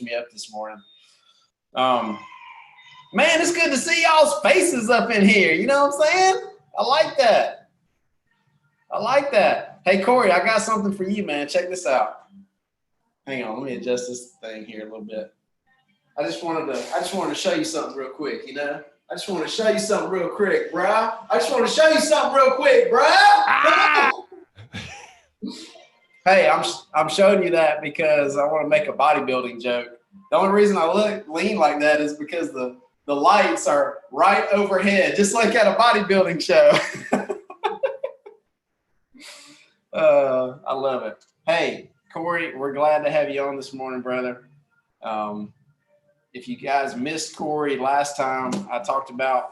me up this morning. Man, it's good to see y'all's faces up in here. You know what I'm saying? I like that. I like that. Hey, Corey, I got something for you, man. Check this out. Hang on, let me adjust this thing here a little bit. I just wanted to show you something real quick, you know? I just want to show you something real quick, bruh. Hey, I'm showing you that because I want to make a bodybuilding joke. The only reason I lean like that is because the lights are right overhead, just like at a bodybuilding show. I love it. Hey, Corey, we're glad to have you on this morning, brother. If you guys missed Corey last time, I talked about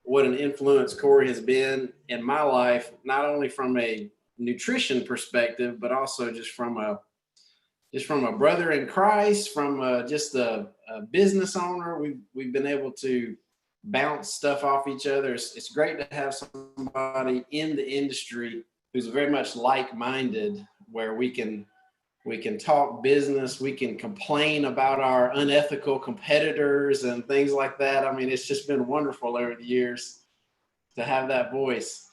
what an influence Corey has been in my life, not only from a nutrition perspective, but also just from a brother in Christ, from just a business owner. We've been able to bounce stuff off each other. It's great to have somebody in the industry who's very much like-minded, where we can talk business, we can complain about our unethical competitors and things like that. I mean, it's just been wonderful over the years to have that voice.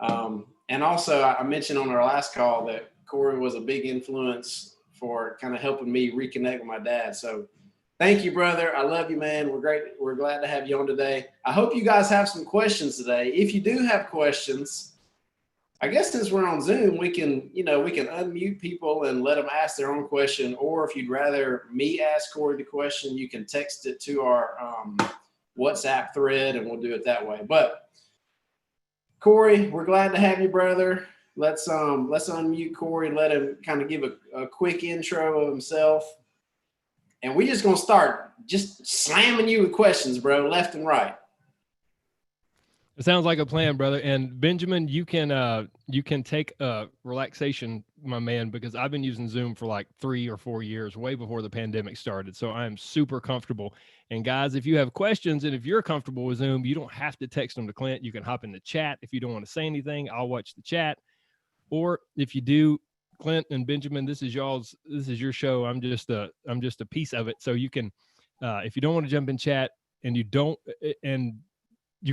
And also, I mentioned on our last call that Corey was a big influence for kind of helping me reconnect with my dad. So thank you, brother. I love you, man. We're glad to have you on today. I hope you guys have some questions today. If you do have questions, I guess since we're on Zoom, we can unmute people and let them ask their own question. Or if you'd rather me ask Corey the question, you can text it to our WhatsApp thread, and we'll do it that way. But Corey, we're glad to have you, brother. Let's unmute Corey, let him kind of give a quick intro of himself. And we're just gonna start just slamming you with questions, bro, left and right. It sounds like a plan, brother. And Benjamin, you can take a relaxation, my man, because I've been using Zoom for like 3 or 4 years, way before the pandemic started. So I am super comfortable. And guys, if you have questions and if you're comfortable with Zoom, you don't have to text them to Clint. You can hop in the chat. If you don't want to say anything, I'll watch the chat. Or if you do, Clint and Benjamin, this is your show. I'm just a piece of it. So you can, if you don't want to jump in chat and you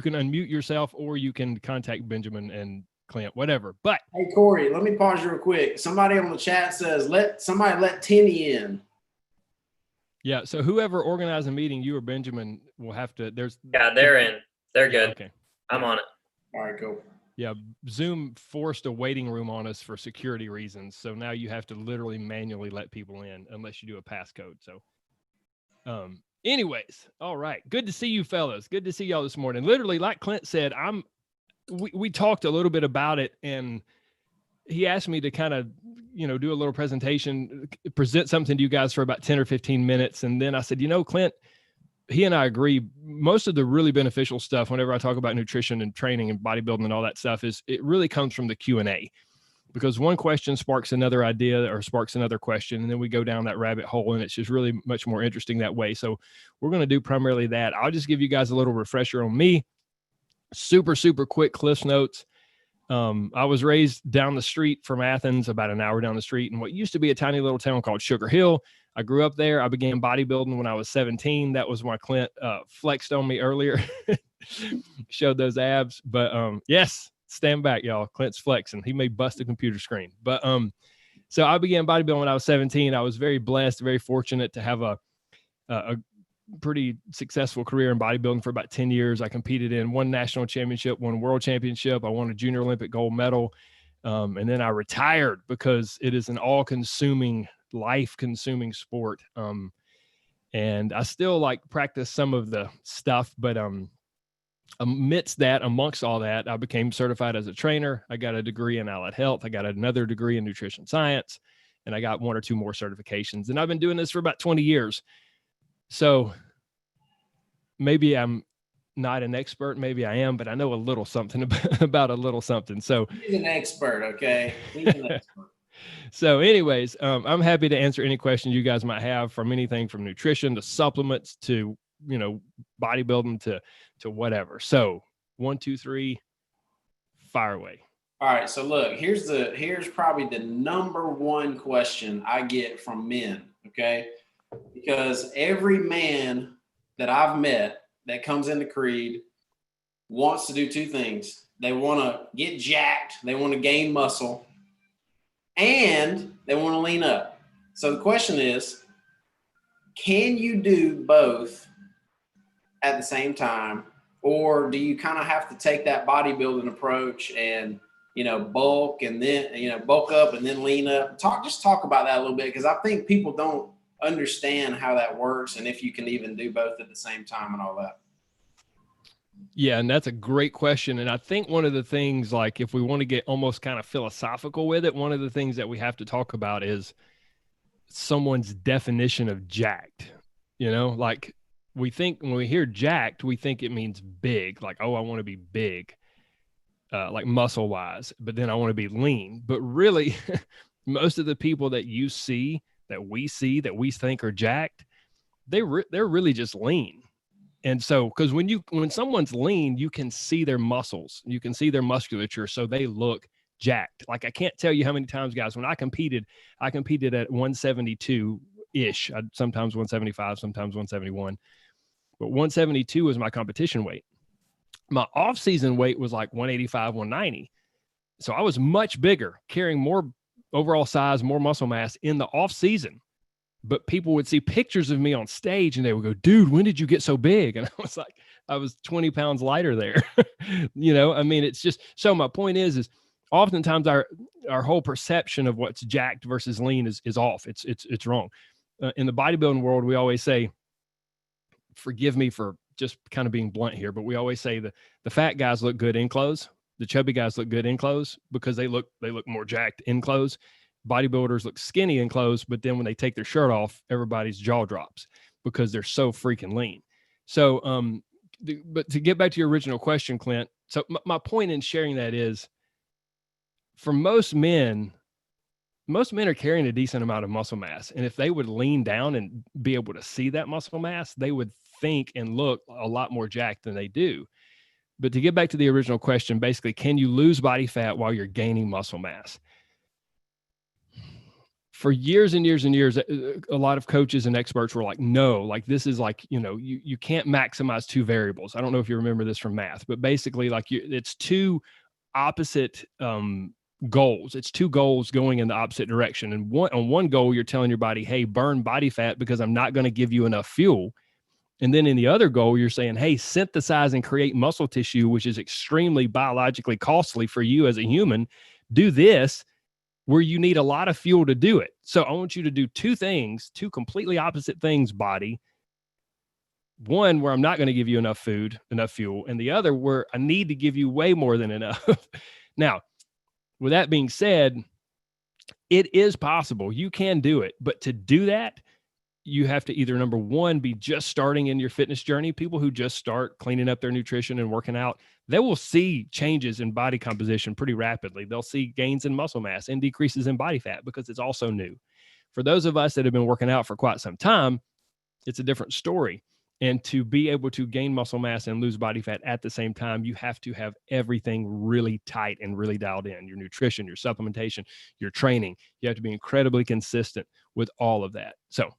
can unmute yourself, or you can contact Benjamin and Clint, whatever. But hey, Corey, let me pause you real quick. Somebody on the chat says, let Tenny in. Yeah. So whoever organized a meeting, you or Benjamin will have to. They're in. They're good. Okay. I'm on it. All right, cool. Yeah. Zoom forced a waiting room on us for security reasons. So now you have to literally manually let people in unless you do a passcode. So, anyways, all right. Good to see you fellas. Good to see y'all this morning. Literally, like Clint said, we talked a little bit about it, and he asked me to kind of, do a little presentation, present something to you guys for about 10 or 15 minutes. And then I said, Clint, he and I agree, most of the really beneficial stuff, whenever I talk about nutrition and training and bodybuilding and all that stuff, it really comes from the Q&A. Because one question sparks another idea or sparks another question, and then we go down that rabbit hole, and it's just really much more interesting that way. So we're going to do primarily that. I'll just give you guys a little refresher on me. Super, super quick Cliff's Notes. I was raised down the street from Athens, about an hour down the street, in what used to be a tiny little town called Sugar Hill. I grew up there. I began bodybuilding when I was 17. That was why Clint flexed on me earlier, showed those abs. But yes. Stand back, y'all. Clint's flexing. He may bust a computer screen. But so I began bodybuilding when I was 17. I was very blessed, very fortunate to have a pretty successful career in bodybuilding for about 10 years. I competed in one national championship, one world championship. I won a junior Olympic gold medal. And then I retired because it is an all-consuming, life-consuming sport. And I still practice some of the stuff, but amongst all that, I became certified as a trainer. I got a degree in allied health. I got another degree in nutrition science, and I got 1 or 2 more certifications. And I've been doing this for about 20 years. So maybe I'm not an expert. Maybe I am, but I know a little something about a little something. So he's an expert. Okay. He's an expert. So anyways, I'm happy to answer any questions you guys might have, from anything from nutrition to supplements to, bodybuilding to whatever. So 1, 2, 3, fire away. All right. So look, here's probably the number one question I get from men. Okay. because every man that I've met that comes into Creed wants to do two things. They want to get jacked, they want to gain muscle, and they want to lean up. So the question is, can you do both at the same time? Or do you kind of have to take that bodybuilding approach and, bulk and then, bulk up and then lean up? Just talk about that a little bit, because I think people don't understand how that works and if you can even do both at the same time and all that. Yeah, and that's a great question. And I think one of the things, like if we want to get almost kind of philosophical with it, one of the things that we have to talk about is someone's definition of jacked. Like we think when we hear jacked, we think it means big, like, oh, I want to be big, like muscle wise, but then I want to be lean. But really, most of the people that you see, that we think are jacked, they're really just lean. And so, because when someone's lean, you can see their muscles, you can see their musculature, so they look jacked. Like I can't tell you how many times, guys, when I competed at 172 ish, sometimes 175, sometimes 171, but 172 was my competition weight. My off-season weight was like 185, 190. So I was much bigger, carrying more overall size, more muscle mass in the off-season. But people would see pictures of me on stage and they would go, dude, when did you get so big? And I was like, I was 20 pounds lighter there. It's just, so my point is oftentimes our whole perception of what's jacked versus lean is off. It's wrong. In the bodybuilding world, we always say, forgive me for just kind of being blunt here, but we always say the fat guys look good in clothes. The chubby guys look good in clothes because they look more jacked in clothes. Bodybuilders look skinny in clothes, but then when they take their shirt off, everybody's jaw drops because they're so freaking lean. So, but to get back to your original question, Clint, so my point in sharing that is, for most men are carrying a decent amount of muscle mass. And if they would lean down and be able to see that muscle mass, they would think and look a lot more jacked than they do. But to get back to the original question, basically, can you lose body fat while you're gaining muscle mass? For years and years and years, a lot of coaches and experts were like, no, like this is like, you can't maximize two variables. I don't know if you remember this from math, but basically it's two opposite goals. It's two goals going in the opposite direction. And on one goal, you're telling your body, hey, burn body fat because I'm not going to give you enough fuel. And then in the other goal, you're saying, hey, synthesize and create muscle tissue, which is extremely biologically costly for you as a human. Do this where you need a lot of fuel to do it. So I want you to do two completely opposite things, body. One, where I'm not going to give you enough fuel, and the other where I need to give you way more than enough. Now, with that being said, it is possible. You can do it. But to do that, you have to either, number one, be just starting in your fitness journey. People who just start cleaning up their nutrition and working out, they will see changes in body composition pretty rapidly. They'll see gains in muscle mass and decreases in body fat because it's also new. For those of us that have been working out for quite some time, it's a different story. And to be able to gain muscle mass and lose body fat at the same time, you have to have everything really tight and really dialed in. Your nutrition, your supplementation, your training. You have to be incredibly consistent with all of that. So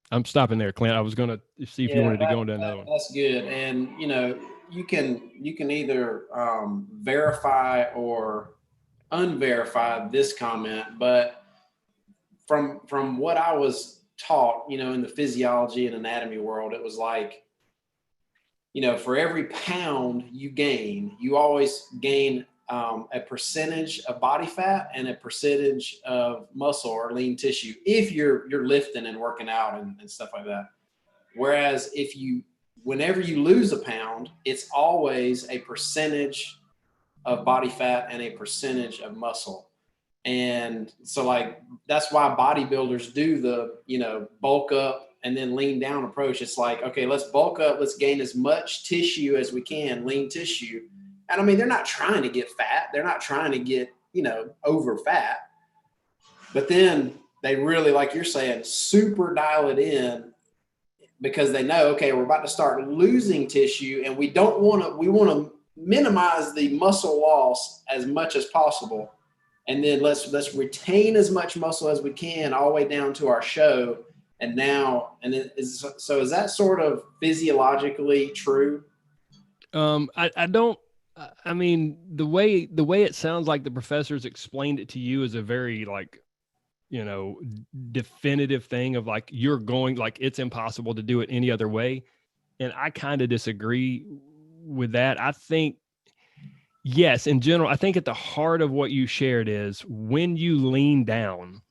I'm stopping there, Clint. I was going to see if you wanted to go into another one. That's good. And, you can either verify or unverify this comment, but from what I was taught, in the physiology and anatomy world, it was like, for every pound you gain, you always gain a percentage of body fat and a percentage of muscle or lean tissue if you're lifting and working out and stuff like that. Whereas whenever you lose a pound, it's always a percentage of body fat and a percentage of muscle. And so like, that's why bodybuilders do the, bulk up and then lean down approach. It's like, okay, let's bulk up, let's gain as much tissue as we can, lean tissue. And I mean, they're not trying to get fat. They're not trying to get, over fat. But then they really, like you're saying, super dial it in because they know, okay, we're about to start losing tissue and we want to minimize the muscle loss as much as possible. and then let's retain as much muscle as we can all the way down to our show. And now, and it is, so is that sort of physiologically true? I don't, I mean, the way it sounds like the professors explained it to you is a very like, you know, definitive thing of like, you're going, like, it's impossible to do it any other way. And I kind of disagree with that. I think, yes, in general, I think at the heart of what you shared is when you lean down,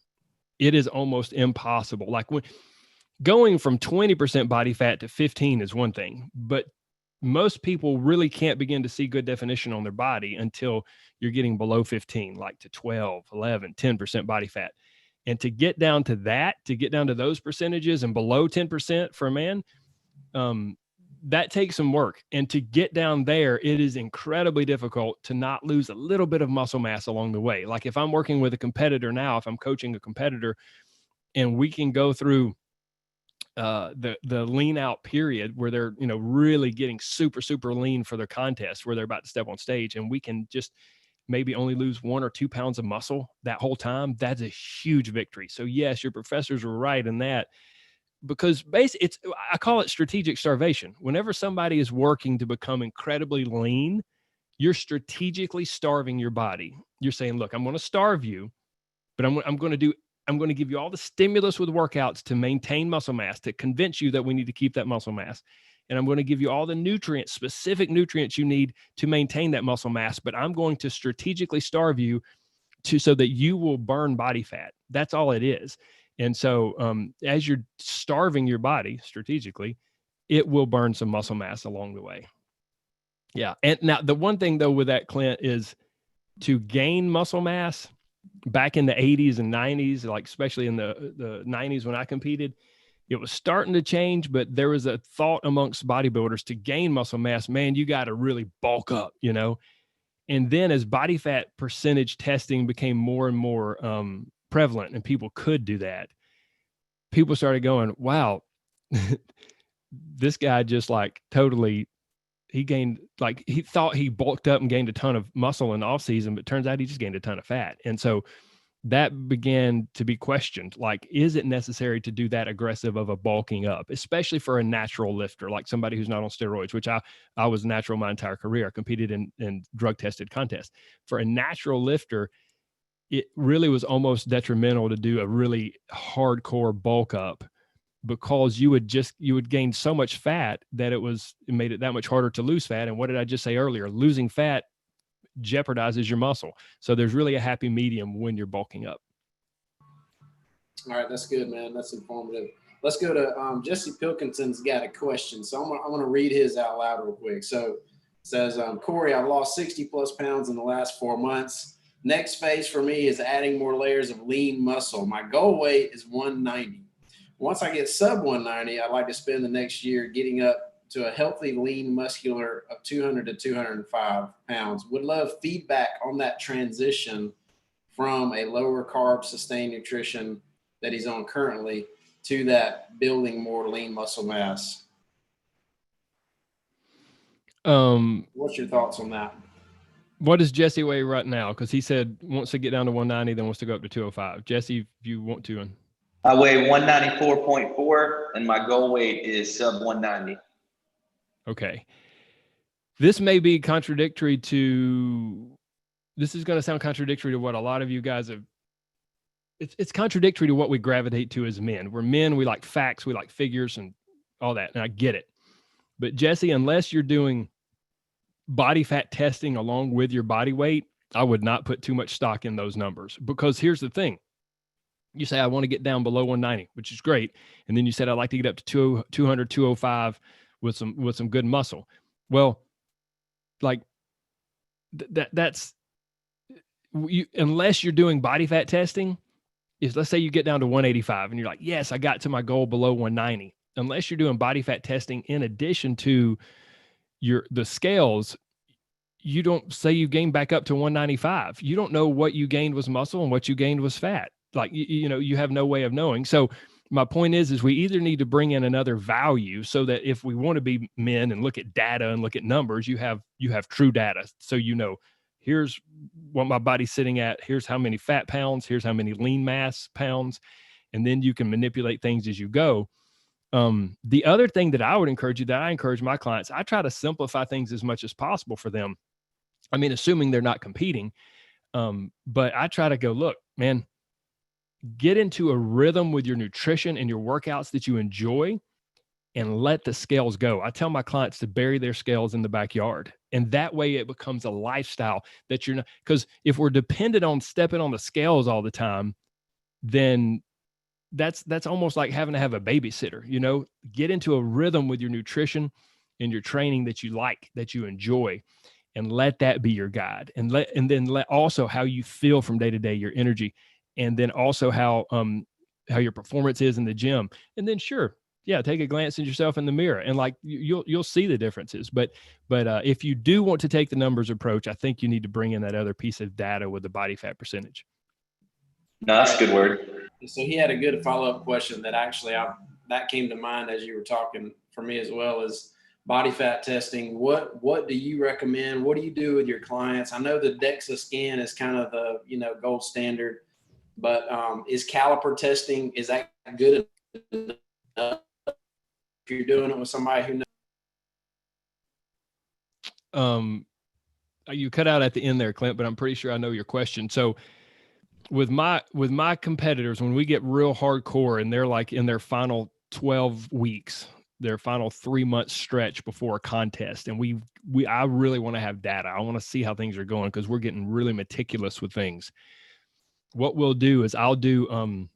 it is almost impossible. Like when going from 20% body fat to 15 is one thing, but most people really can't begin to see good definition on their body until you're getting below 15, like to 12, 11, 10% body fat. And to get down to that, to get down to those percentages and below 10% for a man, that takes some work. And to get down there, it is incredibly difficult to not lose a little bit of muscle mass along the way. Like if I'm working with a competitor now, if I'm coaching a competitor and we can go through the lean out period where they're, you know, really getting super, super lean for their contest where they're about to step on stage, and we can just maybe only lose 1 or 2 pounds of muscle that whole time, that's a huge victory. So yes, your professors were right in that, because basically I call it strategic starvation. Whenever somebody is working to become incredibly lean, you're strategically starving your body. You're saying, look, I'm going to starve you, but I'm going to give you all the stimulus with workouts to maintain muscle mass, to convince you that we need to keep that muscle mass. And I'm going to give you all the nutrients, specific nutrients you need to maintain that muscle mass, but I'm going to strategically starve you so that you will burn body fat. That's all it is. And so as you're starving your body strategically, it will burn some muscle mass along the way. Yeah. And now the one thing though with that, Clint, is to gain muscle mass back in the 80s and 90s, like especially in the 90s when I competed, it was starting to change, but there was a thought amongst bodybuilders to gain muscle mass, man, you got to really bulk up, you know? And then as body fat percentage testing became more and more prevalent and people could do that, people started going, wow, this guy just like totally, he gained, like he thought he bulked up and gained a ton of muscle in the off season, but turns out he just gained a ton of fat. And so that began to be questioned. Like, is it necessary to do that aggressive of a bulking up, especially for a natural lifter, like somebody who's not on steroids, which I was natural my entire career. I competed in drug tested contests. For a natural lifter, it really was almost detrimental to do a really hardcore bulk up, because you would gain so much fat that it made it that much harder to lose fat. And what did I just say earlier? Losing fat jeopardizes your muscle. So there's really a happy medium when you're bulking up. All right, that's good, man. That's informative. Let's go to Jesse Pilkinson's got a question. So I'm going to read his out loud real quick. So it says, Corey, I've lost 60 plus pounds in the last 4 months. Next phase for me is adding more layers of lean muscle. My goal weight is 190. Once I get sub 190, I'd like to spend the next year getting up to a healthy, lean, muscular of 200 to 205 pounds. Would love feedback on that transition from a lower carb sustained nutrition that he's on currently to that building more lean muscle mass. What's your thoughts on that? What does Jesse weigh right now? Because he said wants to get down to 190, then wants to go up to 205. Jesse, if you want to. I weigh 194.4 and my goal weight is sub 190. Okay. This may be contradictory to, this is going to sound contradictory to what a lot of you guys have. It's contradictory to what we gravitate to as men. We're men, we like facts, we like figures and all that. And I get it. But Jesse, unless you're doing body fat testing along with your body weight, I would not put too much stock in those numbers, because here's the thing. You say, I want to get down below 190, which is great. And then you said, I'd like to get up to 200, 205 with some good muscle. Well, like that's unless you're doing body fat testing, is let's say you get down to 185 and you're like, yes, I got to my goal below 190. Unless you're doing body fat testing in addition to the scales, you don't say you gained back up to 195. You don't know what you gained was muscle and what you gained was fat. Like, you know, you have no way of knowing. So my point is we either need to bring in another value so that if we want to be men and look at data and look at numbers, you have true data. So, you know, Here's what my body's sitting at. Here's how many fat pounds. Here's how many lean mass pounds. And then you can manipulate things as you go. The other thing that I would encourage you, that I encourage my clients, I try to simplify things as much as possible for them. I mean, assuming they're not competing. But I try to go, look, man, get into a rhythm with your nutrition and your workouts that you enjoy, and let the scales go. I tell my clients to bury their scales in the backyard. And that way it becomes a lifestyle that you're not, because if we're dependent on stepping on the scales all the time, then that's almost like having to have a babysitter. Get into a rhythm with your nutrition and your training that you like, that you enjoy, and let that be your guide. And then let also how you feel from day to day, your energy, and then also how your performance is in the gym. And then sure, yeah, take a glance at yourself in the mirror, and like you'll see the differences. But if you do want to take the numbers approach, I think you need to bring in that other piece of data with the body fat percentage. No, that's a good word. So he had a good follow-up question that actually that came to mind as you were talking for me as well, as body fat testing. What do you recommend? What do you do with your clients? I know the DEXA scan is kind of the gold standard, but is caliper testing, is that good enough if you're doing it with somebody who knows? You cut out at the end there, Clint, but I'm pretty sure I know your question. So with my competitors, when we get real hardcore and they're like in their final 12 weeks, their final 3-month stretch before a contest, and I really want to have data. I want to see how things are going, because we're getting really meticulous with things. What we'll do is I'll do,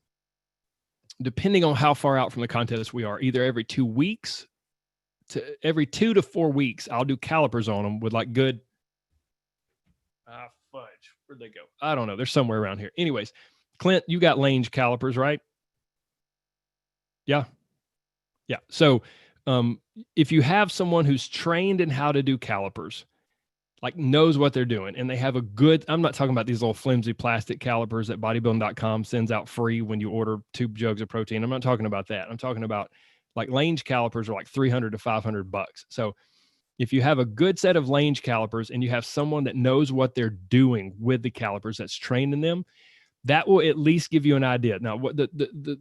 depending on how far out from the contest we are, either every 2 weeks to every 2 to 4 weeks, I'll do calipers on them with like good, fudge. Where'd they go? I don't know. They're somewhere around here. Anyways, Clint, you got Lange calipers, right? Yeah. Yeah. So if you have someone who's trained in how to do calipers, like knows what they're doing, and they have a good, I'm not talking about these little flimsy plastic calipers that bodybuilding.com sends out free when you order 2 jugs of protein. I'm not talking about that. I'm talking about like Lange calipers are like $300 to $500. So if you have a good set of Lange calipers and you have someone that knows what they're doing with the calipers, that's trained in them, that will at least give you an idea. Now, what the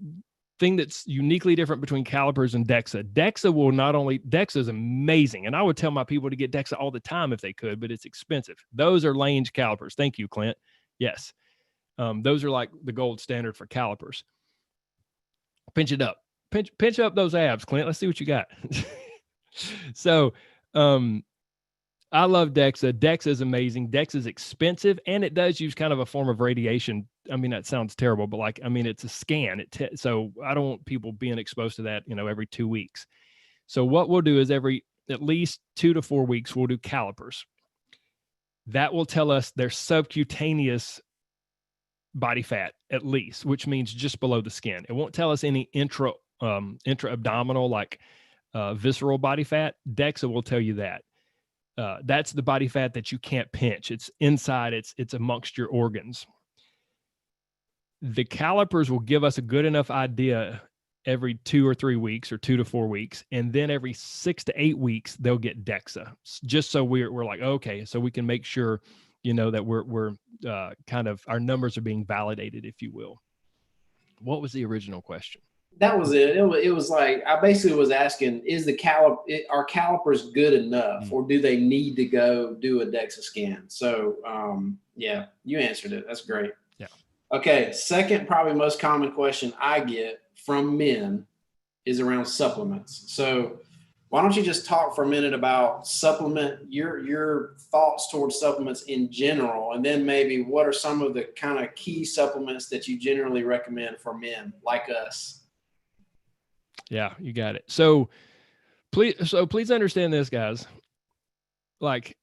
thing that's uniquely different between calipers and DEXA is amazing. And I would tell my people to get DEXA all the time if they could, but it's expensive. Those are Lange calipers. Thank you, Clint. Yes. Those are like the gold standard for calipers. Pinch it up. Pinch up those abs, Clint. Let's see what you got. So, I love DEXA. DEXA is amazing. DEXA is expensive, and it does use kind of a form of radiation. I mean, that sounds terrible, but like, I mean, it's a scan. So I don't want people being exposed to that, every 2 weeks. So what we'll do is every at least 2 to 4 weeks, we'll do calipers. That will tell us their subcutaneous body fat, at least, which means just below the skin. It won't tell us any intra-abdominal, like visceral body fat. DEXA will tell you that. That's the body fat that you can't pinch. It's inside, it's amongst your organs. The calipers will give us a good enough idea every 2 or 3 weeks, or 2 to 4 weeks. And then every 6 to 8 weeks, they'll get DEXA, just so we're like, okay, so we can make sure, that we're kind of, our numbers are being validated, if you will. What was the original question? That was it. It was like, I basically was asking, are calipers good enough, or do they need to go do a DEXA scan? So, yeah, you answered it. That's great. Yeah. Okay. Second, probably most common question I get from men is around supplements. So why don't you just talk for a minute about your thoughts towards supplements in general, and then maybe what are some of the kind of key supplements that you generally recommend for men like us? Yeah, you got it. So please understand this, guys. Like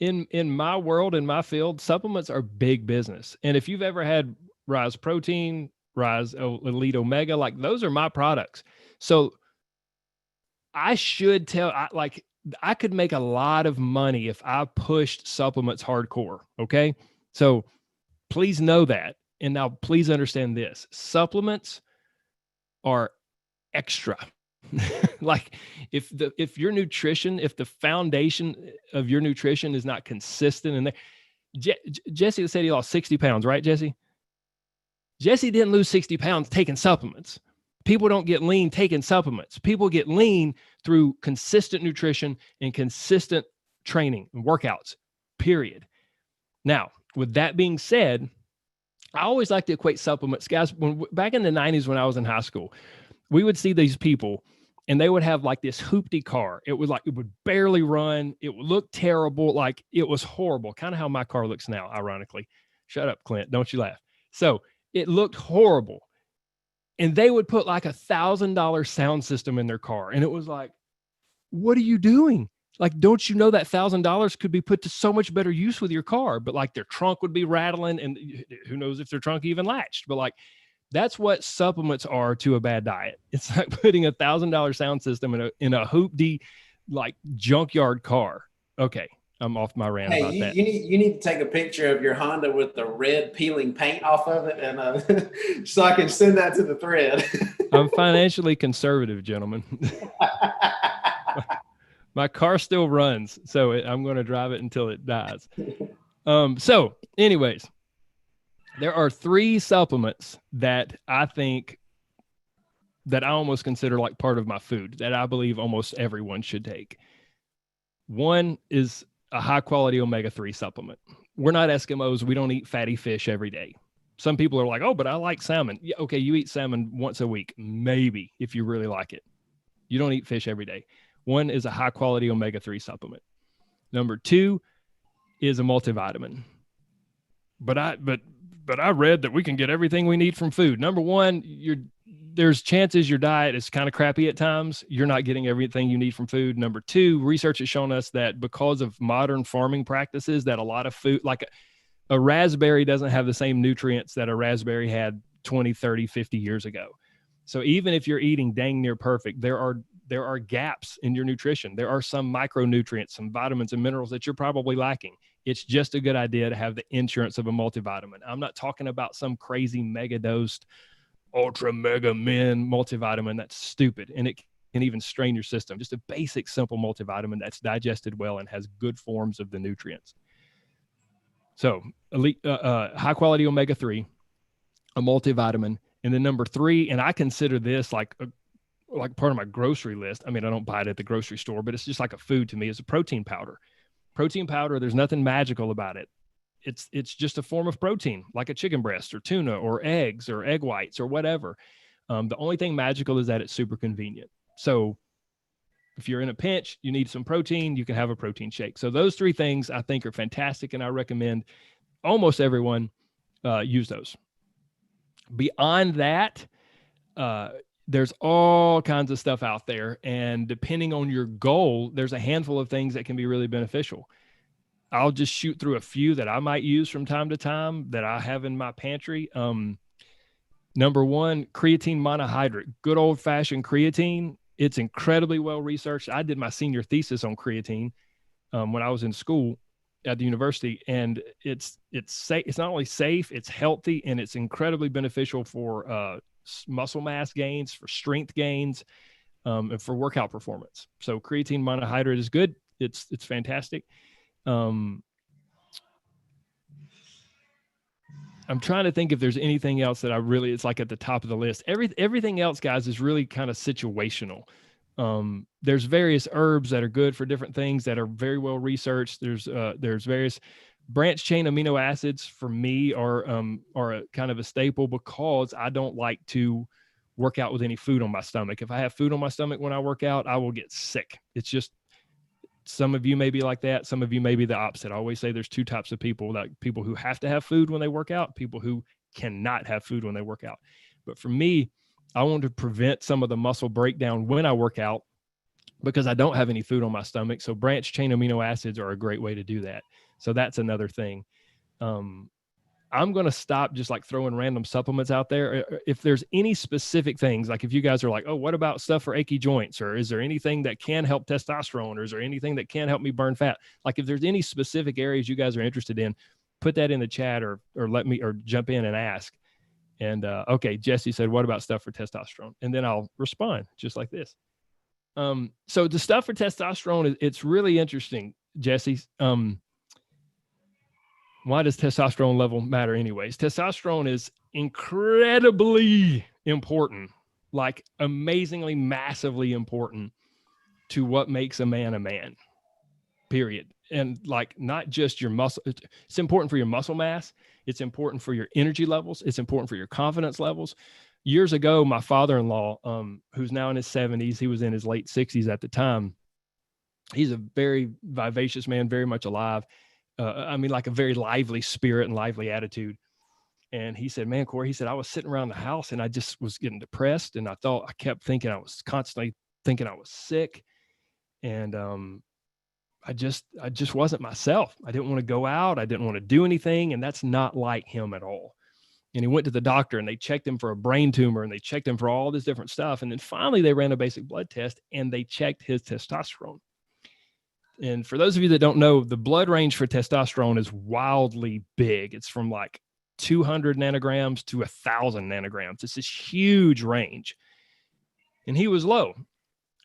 in my world, in my field, supplements are big business. And if you've ever had Rise Protein, Rise Elite Omega, like those are my products. So I could make a lot of money if I pushed supplements hardcore. Okay. So please know that. And now please understand this. Supplements are extra. Like if the foundation of your nutrition is not consistent, and Jesse said he lost 60 pounds, right, Jesse? Jesse didn't lose 60 pounds taking supplements. People don't get lean taking supplements. People get lean through consistent nutrition and consistent training and workouts, period. Now, with that being said, I always like to equate supplements. Guys, back in the 90s when I was in high school, we would see these people and they would have like this hoopty car. It was like, it would barely run. It would look terrible. Like it was horrible. Kind of how my car looks now, ironically. Shut up, Clint. Don't you laugh. So it looked horrible. And they would put like $1,000 sound system in their car. And it was like, what are you doing? Like, don't you know that $1,000 could be put to so much better use with your car? But like their trunk would be rattling and who knows if their trunk even latched. But like, that's what supplements are to a bad diet. It's like putting $1,000 sound system in a hoopty, like junkyard car. Okay. I'm off my rant about that. You need to take a picture of your Honda with the red peeling paint off of it, and so I can send that to the thread. I'm financially conservative, gentlemen. My car still runs, so I'm going to drive it until it dies. So, anyways, there are 3 supplements that I think that I almost consider like part of my food that I believe almost everyone should take. One is a high quality omega-3 supplement. We're not Eskimos. We don't eat fatty fish every day. Some people are like, oh, but I like salmon. Yeah, okay, you eat salmon once a week, maybe, if you really like it. You don't eat fish every day. One is a high quality omega-3 supplement. Number 2 is a multivitamin. But I read that we can get everything we need from food. Number 1, there's chances your diet is kind of crappy at times. You're not getting everything you need from food. Number 2, research has shown us that because of modern farming practices, that a lot of food, like a raspberry doesn't have the same nutrients that a raspberry had 20, 30, 50 years ago. So even if you're eating dang near perfect, there are gaps in your nutrition. There are some micronutrients, some vitamins and minerals that you're probably lacking. It's just a good idea to have the insurance of a multivitamin. I'm not talking about some crazy mega dosed ultra mega min multivitamin. That's stupid. And it can even strain your system. Just a basic, simple multivitamin that's digested well and has good forms of the nutrients. So high quality omega-3, a multivitamin. And then number 3, and I consider this like part of my grocery list. I mean, I don't buy it at the grocery store, but it's just like a food to me. It's a protein powder. Protein powder, there's nothing magical about it. It's just a form of protein, like a chicken breast or tuna or eggs or egg whites or whatever. The only thing magical is that it's super convenient. So if you're in a pinch, you need some protein, you can have a protein shake. So those 3 things I think are fantastic, and I recommend almost everyone use those. Beyond that, there's all kinds of stuff out there. And depending on your goal, there's a handful of things that can be really beneficial. I'll just shoot through a few that I might use from time to time that I have in my pantry. Number 1, creatine monohydrate, good old fashioned creatine. It's incredibly well researched. I did my senior thesis on creatine when I was in school at the university, and it's safe. It's not only safe, it's healthy, and it's incredibly beneficial for muscle mass gains, for strength gains, and for workout performance. So creatine monohydrate is good. It's fantastic. I'm trying to think if there's anything else that it's like at the top of the list. Everything else, guys, is really kind of situational. There's various herbs that are good for different things that are very well researched. There's various branched chain amino acids for me are a kind of a staple because I don't like to work out with any food on my stomach. If I have food on my stomach when I work out, I will get sick. It's just, some of you may be like that. Some of you may be the opposite. I always say there's 2 types of people, like people who have to have food when they work out, people who cannot have food when they work out. But for me, I want to prevent some of the muscle breakdown when I work out because I don't have any food on my stomach. So branched chain amino acids are a great way to do that. So that's another thing. I'm going to stop just like throwing random supplements out there. If there's any specific things, like if you guys are like, oh, what about stuff for achy joints? Or is there anything that can help testosterone? Or is there anything that can help me burn fat? Like if there's any specific areas you guys are interested in, put that in the chat or let me, or jump in and ask. And okay, Jesse said, what about stuff for testosterone? And then I'll respond just like this. So the stuff for testosterone, it's really interesting, Jesse. Why does testosterone level matter anyways? Testosterone is incredibly important, like amazingly, massively important to what makes a man, period. And like, not just your muscle, it's important for your muscle mass. It's important for your energy levels. It's important for your confidence levels. Years ago, my father-in-law, who's now in his 70s, he was in his late 60s at the time. He's a very vivacious man, very much alive. I mean, like a very lively spirit and lively attitude. And he said, man, Corey, he said, I was sitting around the house and I just was getting depressed. And I kept thinking, I was constantly thinking I was sick. And I just wasn't myself. I didn't want to go out. I didn't want to do anything. And that's not like him at all. And he went to the doctor and they checked him for a brain tumor and they checked him for all this different stuff. And then finally they ran a basic blood test and they checked his testosterone. And for those of you that don't know, the blood range for testosterone is wildly big. It's from like 200 nanograms to 1,000 nanograms. It's this huge range. And he was low.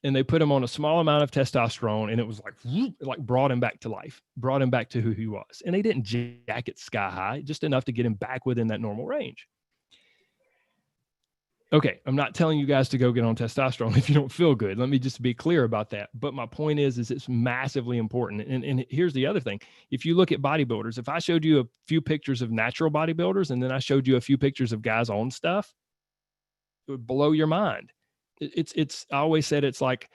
And they put him on a small amount of testosterone, and it was like brought him back to life, brought him back to who he was. And they didn't jack it sky high, just enough to get him back within that normal range. Okay, I'm not telling you guys to go get on testosterone if you don't feel good. Let me just be clear about that. But my point is it's massively important. And here's the other thing. If you look at bodybuilders, if I showed you a few pictures of natural bodybuilders and then I showed you a few pictures of guys on stuff, it would blow your mind. It's I always said it's like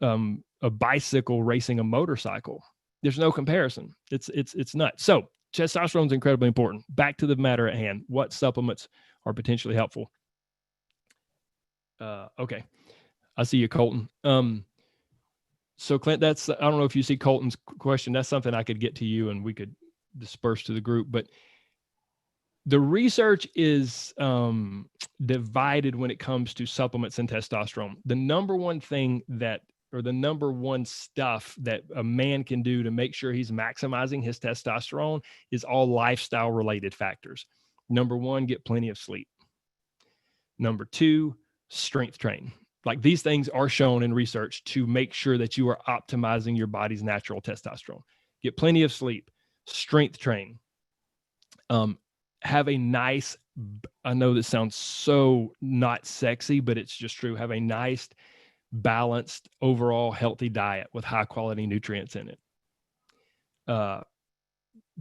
a bicycle racing a motorcycle. There's no comparison. It's nuts. So testosterone is incredibly important. Back to the matter at hand. What supplements are potentially helpful? Okay. I see you, Colton. So Clint, I don't know if you see Colton's question. That's something I could get to you and we could disperse to the group, but the research is divided when it comes to supplements and testosterone. The number one thing the number one stuff that a man can do to make sure he's maximizing his testosterone is all lifestyle related factors. Number one, get plenty of sleep. Number two, strength train. Like, these things are shown in research to make sure that you are optimizing your body's natural testosterone. Get plenty of sleep, strength train. Have a nice, I know this sounds so not sexy, but it's just true. Have a nice, balanced, overall healthy diet with high quality nutrients in it.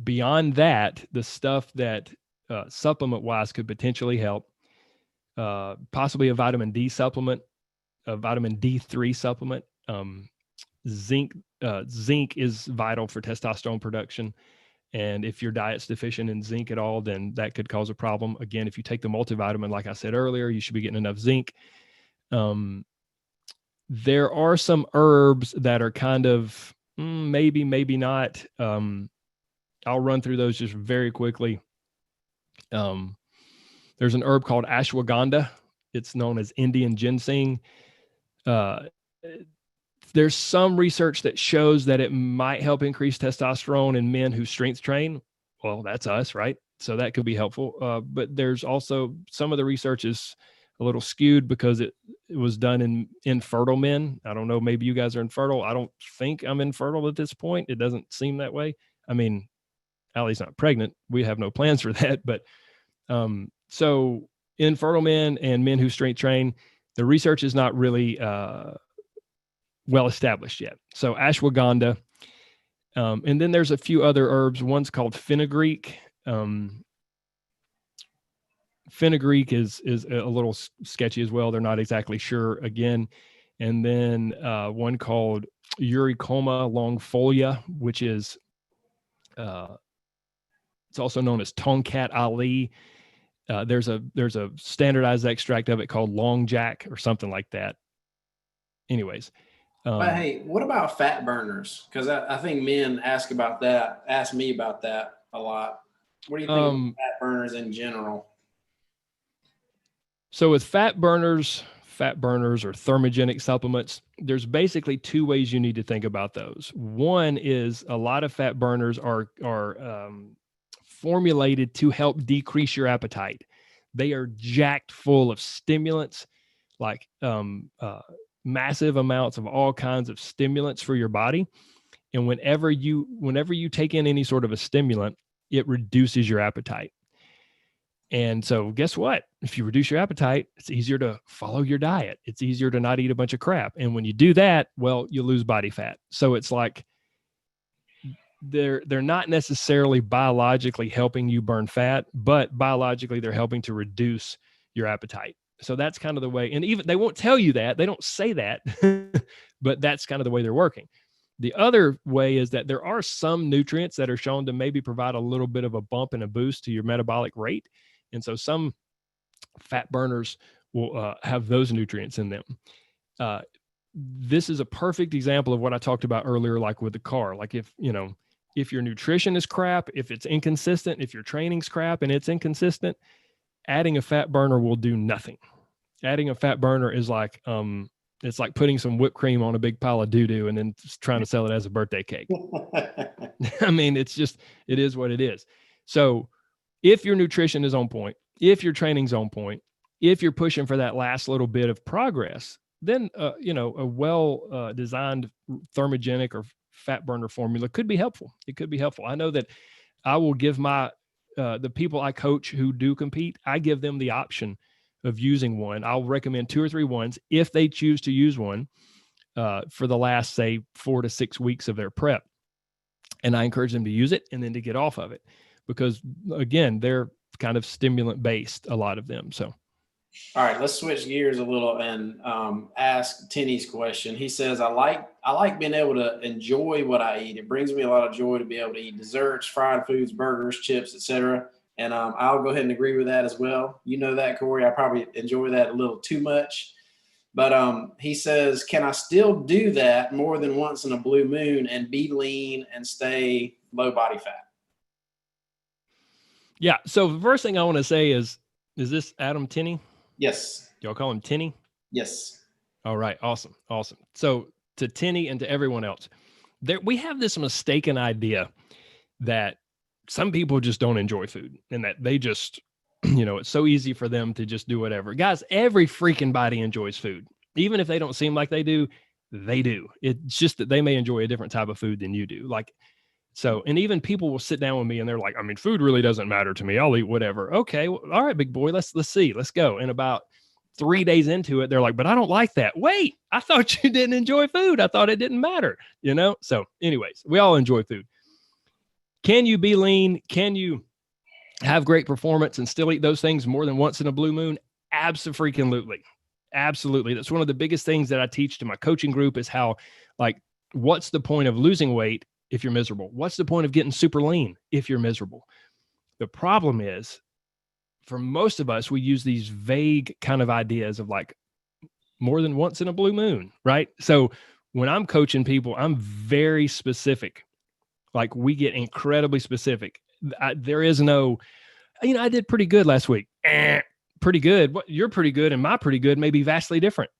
Beyond that, the stuff that supplement wise could potentially help, possibly a vitamin D supplement, a vitamin D3 supplement. Zinc is vital for testosterone production. And if your diet's deficient in zinc at all, then that could cause a problem. Again, if you take the multivitamin, like I said earlier, you should be getting enough zinc. There are some herbs that are kind of maybe not. I'll run through those just very quickly. There's an herb called ashwagandha. It's known as Indian ginseng. There's some research that shows that it might help increase testosterone in men who strength train. Well, that's us, right? So that could be helpful. But there's also some of the research is a little skewed because it was done in infertile men. I don't know. Maybe you guys are infertile. I don't think I'm infertile at this point. It doesn't seem that way. I mean, Allie's not pregnant. We have no plans for that. But so infertile men and men who strength train, the research is not really well established yet. So ashwagandha. And then there's a few other herbs. One's called fenugreek. Fenugreek is a little sketchy as well. They're not exactly sure again. And then one called Eurycoma longifolia, which is it's also known as Tongkat Ali. There's a standardized extract of it called Long Jack or something like that. Anyways. But hey, what about fat burners? Because I think men ask me about that a lot. What do you think of fat burners in general? So with fat burners or thermogenic supplements, there's basically two ways you need to think about those. One is a lot of fat burners are formulated to help decrease your appetite. They are jacked full of stimulants, like massive amounts of all kinds of stimulants for your body. And whenever you take in any sort of a stimulant, it reduces your appetite. And so guess what? If you reduce your appetite, it's easier to follow your diet. It's easier to not eat a bunch of crap. And when you do that, well, you lose body fat. So it's like they're not necessarily biologically helping you burn fat, but biologically they're helping to reduce your appetite. So that's kind of the way, and even they won't tell you that, they don't say that, but that's kind of the way they're working. The other way is that there are some nutrients that are shown to maybe provide a little bit of a bump and a boost to your metabolic rate. And so some fat burners will have those nutrients in them. This is a perfect example of what I talked about earlier, like with the car. Like if your nutrition is crap, if it's inconsistent, if your training's crap and it's inconsistent, adding a fat burner will do nothing. Adding a fat burner is like, it's like putting some whipped cream on a big pile of doo-doo and then just trying to sell it as a birthday cake. I mean, it is what it is. So if your nutrition is on point, if your training's on point, if you're pushing for that last little bit of progress, then, a well designed thermogenic or fat burner formula could be helpful. It could be helpful. I know that I will give the people I coach who do compete, I give them the option of using one. I'll recommend 2 or 3 ones if they choose to use one for the last, say, 4 to 6 weeks of their prep. And I encourage them to use it and then to get off of it because, again, they're kind of stimulant based, a lot of them. So, all right, let's switch gears a little and ask Tinny's question. He says, I like being able to enjoy what I eat. It brings me a lot of joy to be able to eat desserts, fried foods, burgers, chips, etc. And I'll go ahead and agree with that as well. You know that, Corey. I probably enjoy that a little too much. But he says, can I still do that more than once in a blue moon and be lean and stay low body fat? yeah. So the first thing I want to say is this Adam Tinney? Yes. Y'all call him Tinney? Yes. All right. Awesome. So to Tinney and to everyone else, we have this mistaken idea that some people just don't enjoy food and that they just, it's so easy for them to just do whatever. Guys, every freaking body enjoys food. Even if they don't seem like they do, they do. It's just that they may enjoy a different type of food than you do. So, and even people will sit down with me and they're like, I mean, food really doesn't matter to me. I'll eat whatever. Okay. Well, all right, big boy, let's see, let's go. And about 3 days into it, they're like, but I don't like that. Wait, I thought you didn't enjoy food. I thought it didn't matter, So anyways, we all enjoy food. Can you be lean? Can you have great performance and still eat those things more than once in a blue moon? Absolutely. Absolutely. That's one of the biggest things that I teach to my coaching group is how, what's the point of losing weight if you're miserable? What's the point of getting super lean if you're miserable? The problem is, for most of us, we use these vague kind of ideas of more than once in a blue moon, right? So when I'm coaching people, I'm very specific. We get incredibly specific. There is no, I did pretty good last week. Pretty good. What you're pretty good and my pretty good may be vastly different,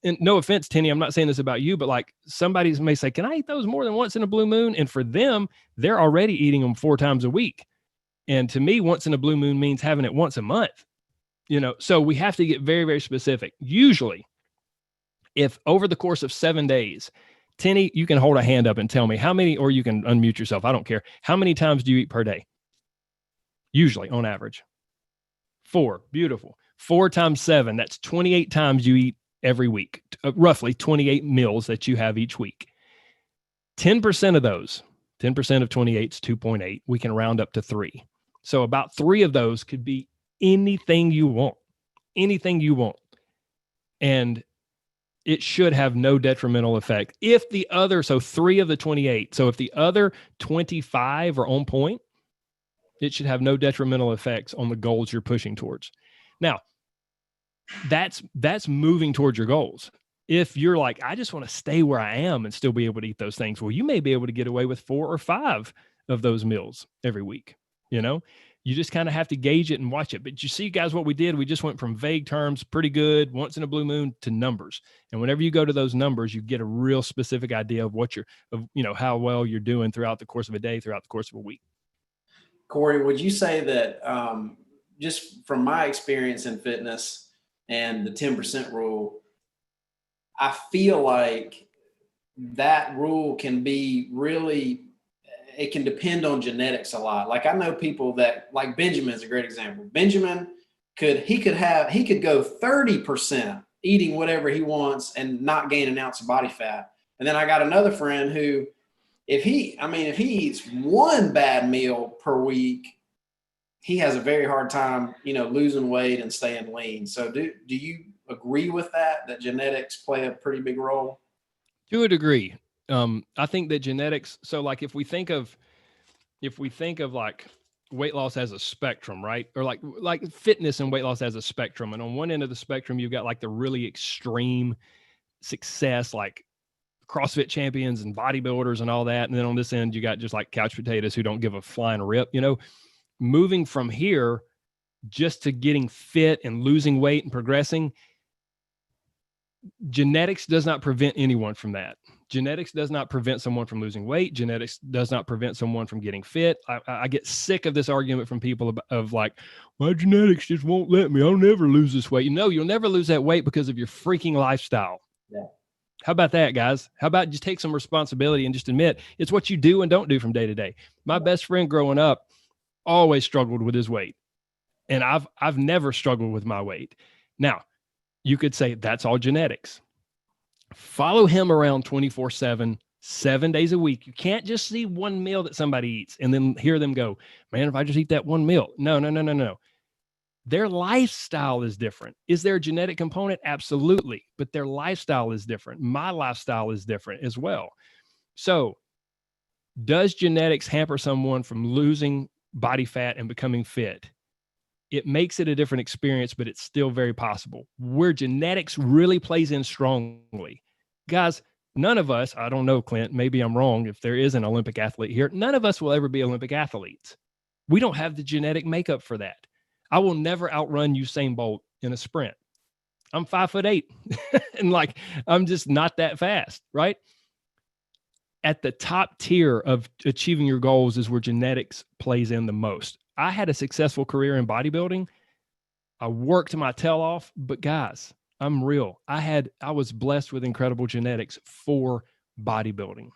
and no offense, Tinny, I'm not saying this about you, but somebody may say, can I eat those more than once in a blue moon? And for them, they're already eating them 4 times a week. And to me, once in a blue moon means having it once a month, so we have to get very, very specific. Usually if over the course of 7 days, Tinny, you can hold a hand up and tell me how many, or you can unmute yourself. I don't care. How many times do you eat per day? Usually on average. 4. Beautiful. 4 times 7. That's 28 times you eat every week, roughly 28 meals that you have each week. 10% of those, 10% of 28 is 2.8. We can round up to 3. So about 3 of those could be anything you want, And it should have no detrimental effect. If the other, so 3 of the 28, so if the other 25 are on point, it should have no detrimental effects on the goals you're pushing towards. Now, that's moving towards your goals. If you're like, I just want to stay where I am and still be able to eat those things, well, you may be able to get away with 4 or 5 of those meals every week. You just kind of have to gauge it and watch it. But you see, guys, what we did, we just went from vague terms, pretty good, once in a blue moon, to numbers. And whenever you go to those numbers, you get a real specific idea of how well you're doing throughout the course of a day, throughout the course of a week. Corey, would you say that just from my experience in fitness and the 10% rule, I feel like that rule can be really, it can depend on genetics a lot. Like I know people that, like Benjamin is a great example. Benjamin could go 30% eating whatever he wants and not gain an ounce of body fat. And then I got another friend who, if he eats one bad meal per week, he has a very hard time, losing weight and staying lean. So do you agree with that genetics play a pretty big role? To a degree. I think that genetics, so like if we think of like weight loss as a spectrum, right? Or like fitness and weight loss as a spectrum. And on one end of the spectrum, you've got like the really extreme success, like CrossFit champions and bodybuilders and all that. And then on this end, you got just like couch potatoes who don't give a flying rip, moving from here just to getting fit and losing weight and progressing. Genetics does not prevent anyone from that. Genetics does not prevent someone from losing weight. Genetics does not prevent someone from getting fit. I get sick of this argument from people of like, my genetics just won't let me. I'll never lose this weight. No, you'll never lose that weight because of your freaking lifestyle. Yeah. How about that, guys? How about just take some responsibility and just admit it's what you do and don't do from day to day. My best friend growing up always struggled with his weight. And I've never struggled with my weight. Now, you could say that's all genetics. Follow him around 24/7, 7 days a week. You can't just see one meal that somebody eats and then hear them go, man, if I just eat that one meal. No. Their lifestyle is different. Is there a genetic component? Absolutely. But their lifestyle is different. My lifestyle is different as well. So does genetics hamper someone from losing body fat and becoming fit? It makes it a different experience, but it's still very possible. Where genetics really plays in strongly. Guys, none of us, I don't know, Clint, maybe I'm wrong if there is an Olympic athlete here, none of us will ever be Olympic athletes. We don't have the genetic makeup for that. I will never outrun Usain Bolt in a sprint. I'm 5'8", and like, I'm just not that fast, right? At the top tier of achieving your goals is where genetics plays in the most. I had a successful career in bodybuilding. I worked my tail off, but guys, I'm real. I was blessed with incredible genetics for bodybuilding.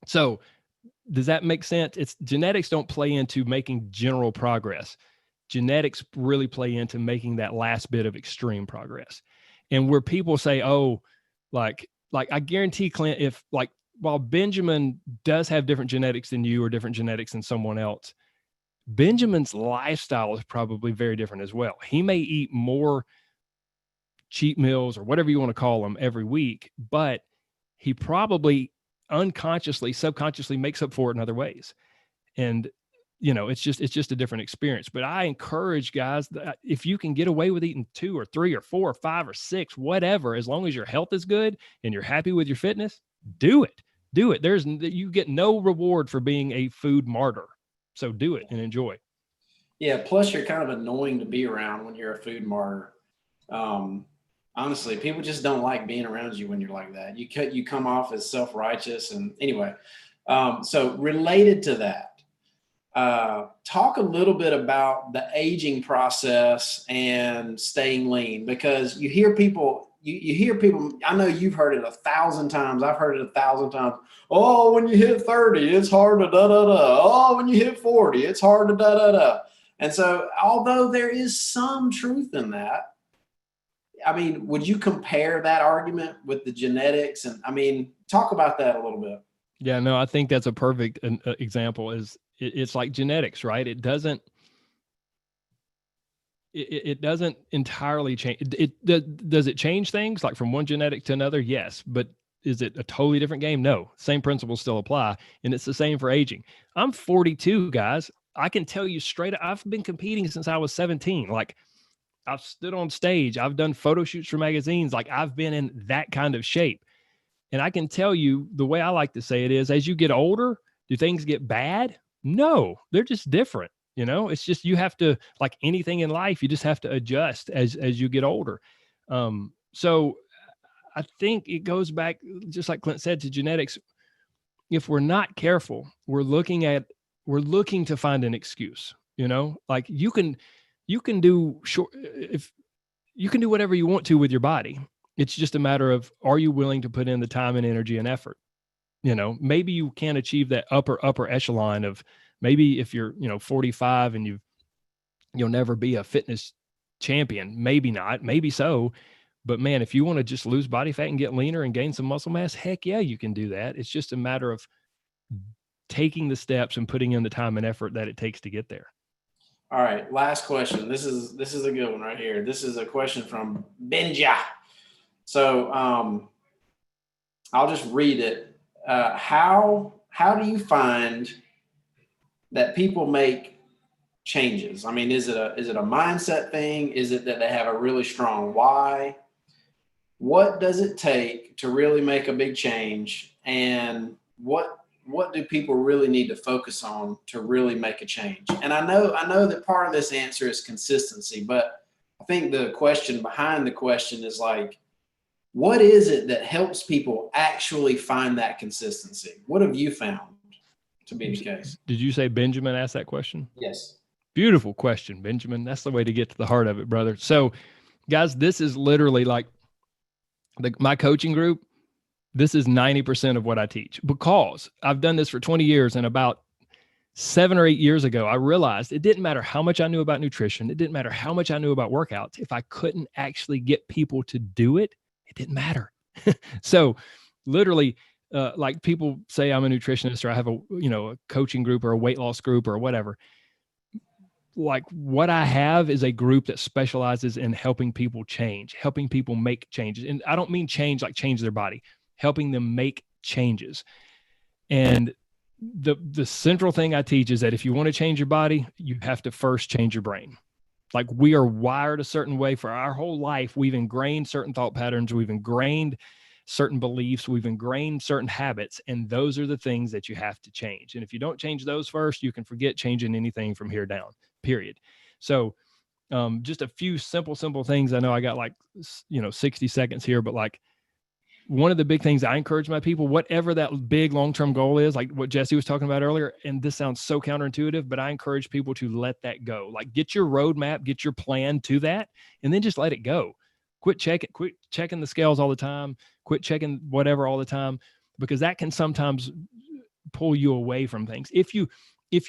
So does that make sense? Genetics don't play into making general progress. Genetics really play into making that last bit of extreme progress. And where people say, oh, like I guarantee, Clint, if like, while Benjamin does have different genetics than you or different genetics than someone else, Benjamin's lifestyle is probably very different as well. He may eat more cheat meals or whatever you want to call them every week, but he probably unconsciously, subconsciously makes up for it in other ways. And, it's just a different experience. But I encourage guys that if you can get away with eating 2 or 3 or 4 or 5 or 6, whatever, as long as your health is good and you're happy with your fitness, do it. You get no reward for being a food martyr. So do it and enjoy. Yeah. Plus you're kind of annoying to be around when you're a food martyr. Honestly, people just don't like being around you when you're like that. You come off as self-righteous. And anyway, so related to that, talk a little bit about the aging process and staying lean, because you hear people, I know you've heard it 1,000 times. I've heard it 1,000 times. Oh, when you hit 30, it's hard to da-da-da. Oh, when you hit 40, it's hard to da-da-da. And so although there is some truth in that, I mean, would you compare that argument with the genetics? And I mean, talk about that a little bit. Yeah, no, I think that's a perfect example. It's like genetics, right? It doesn't entirely change. Does it change things like from one genetic to another? Yes. But is it a totally different game? No. Same principles still apply. And it's the same for aging. I'm 42, guys. I can tell you straight up, I've been competing since I was 17. Like, I've stood on stage. I've done photo shoots for magazines. Like, I've been in that kind of shape. And I can tell you, the way I like to say it is, as you get older, do things get bad? No, they're just different. It's just, you have to, like anything in life, you just have to adjust as you get older. So I think it goes back, just like Clint said, to genetics. If we're not careful, we're looking to find an excuse, like you can do you can do whatever you want to with your body. It's just a matter of, are you willing to put in the time and energy and effort? maybe you can't achieve that upper echelon of, maybe if you're, 45 and you'll never be a fitness champion, maybe not, maybe so. But man, if you want to just lose body fat and get leaner and gain some muscle mass, heck yeah, you can do that. It's just a matter of taking the steps and putting in the time and effort that it takes to get there. All right, last question. This is a good one right here. This is a question from Benja. So I'll just read it. How do you find that people make changes? I mean, is it a mindset thing? Is it that they have a really strong why? What does it take to really make a big change? And what do people really need to focus on to really make a change? And I know that part of this answer is consistency, but I think the question behind the question is like, what is it that helps people actually find that consistency? What have you found to be the case? Did you say Benjamin asked that question? Yes. Beautiful question, Benjamin. That's the way to get to the heart of it, brother. So guys, this is literally like my coaching group. This is 90% of what I teach, because I've done this for 20 years. And about 7 or 8 years ago, I realized it didn't matter how much I knew about nutrition. It didn't matter how much I knew about workouts. If I couldn't actually get people to do it, it didn't matter. So literally, like people say I'm a nutritionist, or I have a coaching group or a weight loss group or whatever. Like what I have is a group that specializes in helping people change, helping people make changes. And I don't mean change like change their body, helping them make changes. And the central thing I teach is that if you want to change your body, you have to first change your brain. Like we are wired a certain way for our whole life. We've ingrained certain thought patterns. We've ingrained certain beliefs. We've ingrained certain habits. And those are the things that you have to change. And if you don't change those first, you can forget changing anything from here down, period. So just a few simple things. I know I got 60 seconds here, but like one of the big things I encourage my people, whatever that big long-term goal is, like what Jesse was talking about earlier, and this sounds so counterintuitive, but I encourage people to let that go. Like get your roadmap, get your plan to that, and then just let it go. Quit checking the scales all the time. Quit checking whatever all the time, because that can sometimes pull you away from things. If you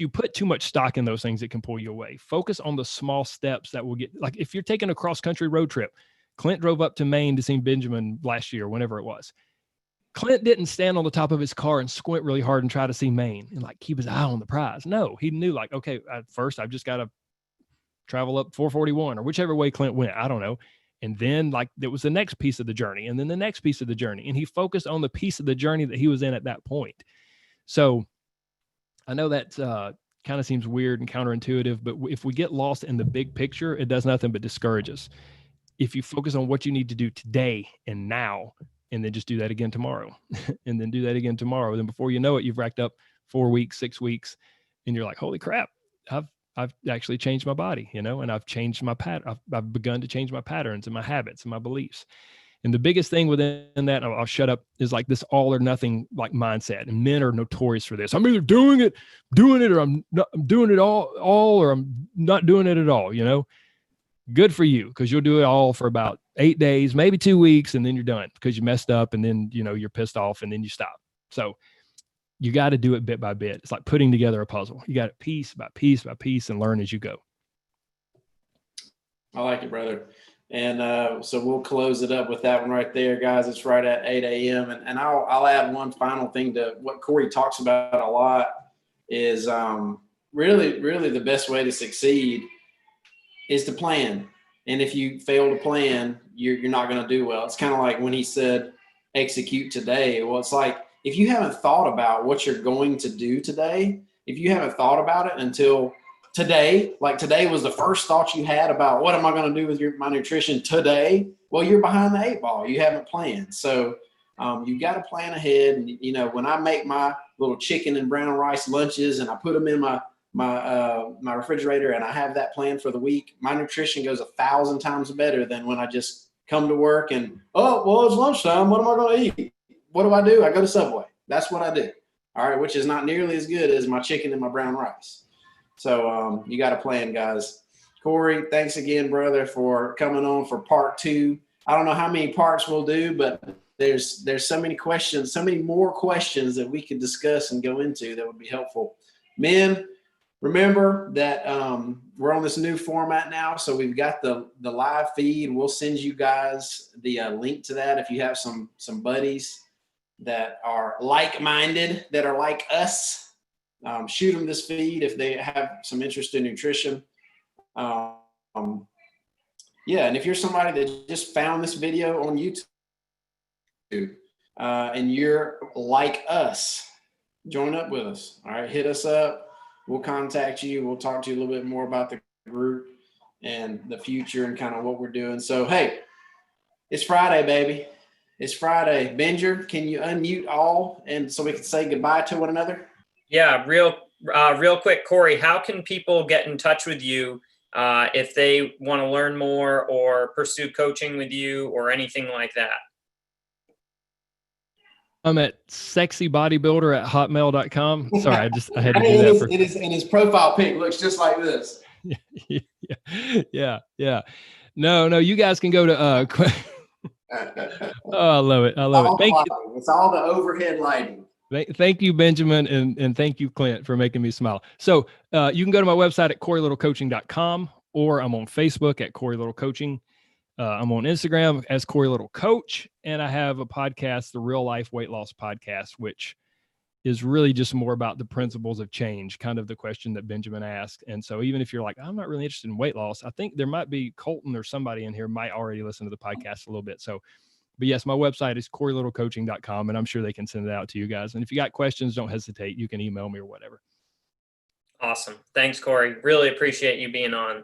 put too much stock in those things, it can pull you away. Focus on the small steps that will get, like if you're taking a cross-country road trip, Clint drove up to Maine to see Benjamin last year, whenever it was. Clint didn't stand on the top of his car and squint really hard and try to see Maine and like keep his eye on the prize. No, he knew like, okay, at first I've just got to travel up 441 or whichever way Clint went. I don't know. And then like there was the next piece of the journey and then the next piece of the journey. And he focused on the piece of the journey that he was in at that point. So I know that kind of seems weird and counterintuitive, but if we get lost in the big picture, it does nothing but discourage us. If you focus on what you need to do today and now, and then just do that again tomorrow, and then do that again tomorrow, then before you know it, you've racked up 4 weeks, 6 weeks, and you're like, holy crap, I've actually changed my body, and I've changed my pattern. I've begun to change my patterns and my habits and my beliefs. And the biggest thing within that, I'll shut up, is like this all or nothing like mindset. And men are notorious for this. I'm either doing it, or I'm doing it all, or I'm not doing it at all, Good for you, because you'll do it all for about 8 days, maybe 2 weeks, and then you're done because you messed up, and then you're pissed off, and then you stop. So you got to do it bit by bit. It's like putting together a puzzle. You got it piece by piece by piece, and learn as you go. I like it, brother. And so we'll close it up with that one right there, guys. It's right at 8 a.m. And I'll add one final thing to what Corey talks about a lot is really, really the best way to succeed is to plan. And if you fail to plan, you're not going to do well. It's kind of like when he said, execute today. Well, it's like, if you haven't thought about what you're going to do today, if you haven't thought about it until today, like today was the first thought you had about what am I going to do with my nutrition today? Well, you're behind the 8 ball. You haven't planned. So you got to plan ahead. And, when I make my little chicken and brown rice lunches and I put them in my refrigerator and I have that plan for the week, my nutrition goes 1,000 times better than when I just come to work and, oh, well, it's lunchtime. What am I going to eat? What do? I go to Subway. That's what I do. All right. Which is not nearly as good as my chicken and my brown rice. So you got to plan, guys. Corey, thanks again, brother, for coming on for part 2. I don't know how many parts we'll do, but there's so many questions, so many more questions that we could discuss and go into that would be helpful. Men, remember that we're on this new format now, so we've got the live feed. We'll send you guys the link to that if you have some buddies that are like-minded, that are like us. Shoot them this feed if they have some interest in nutrition. Yeah, and if you're somebody that just found this video on YouTube, and you're like us, join up with us. All right, hit us up. We'll contact you. We'll talk to you a little bit more about the group and the future and kind of what we're doing. So, hey, it's Friday, baby. It's Friday. Benjer, can you unmute all and so we can say goodbye to one another? Yeah, real quick, Corey, how can people get in touch with you if they want to learn more or pursue coaching with you or anything like that? I'm at sexybodybuilder@hotmail.com. Sorry, I had to do that. It is, and his profile pic looks just like this. Yeah. No, you guys can go to oh, I love it. Thank you. It's all the overhead lighting. Thank you, Benjamin, and thank you, Clint, for making me smile. So you can go to my website at CoreyLittleCoaching.com, or I'm on Facebook at Corey Little Coaching. I'm on Instagram as Corey Little Coach, and I have a podcast, the Real Life Weight Loss Podcast, which is really just more about the principles of change, kind of the question that Benjamin asked. And so even if you're like, I'm not really interested in weight loss, I think there might be Colton or somebody in here might already listen to the podcast a little bit. So, but yes, my website is CoreyLittleCoaching.com, and I'm sure they can send it out to you guys. And if you got questions, don't hesitate. You can email me or whatever. Awesome. Thanks, Corey. Really appreciate you being on.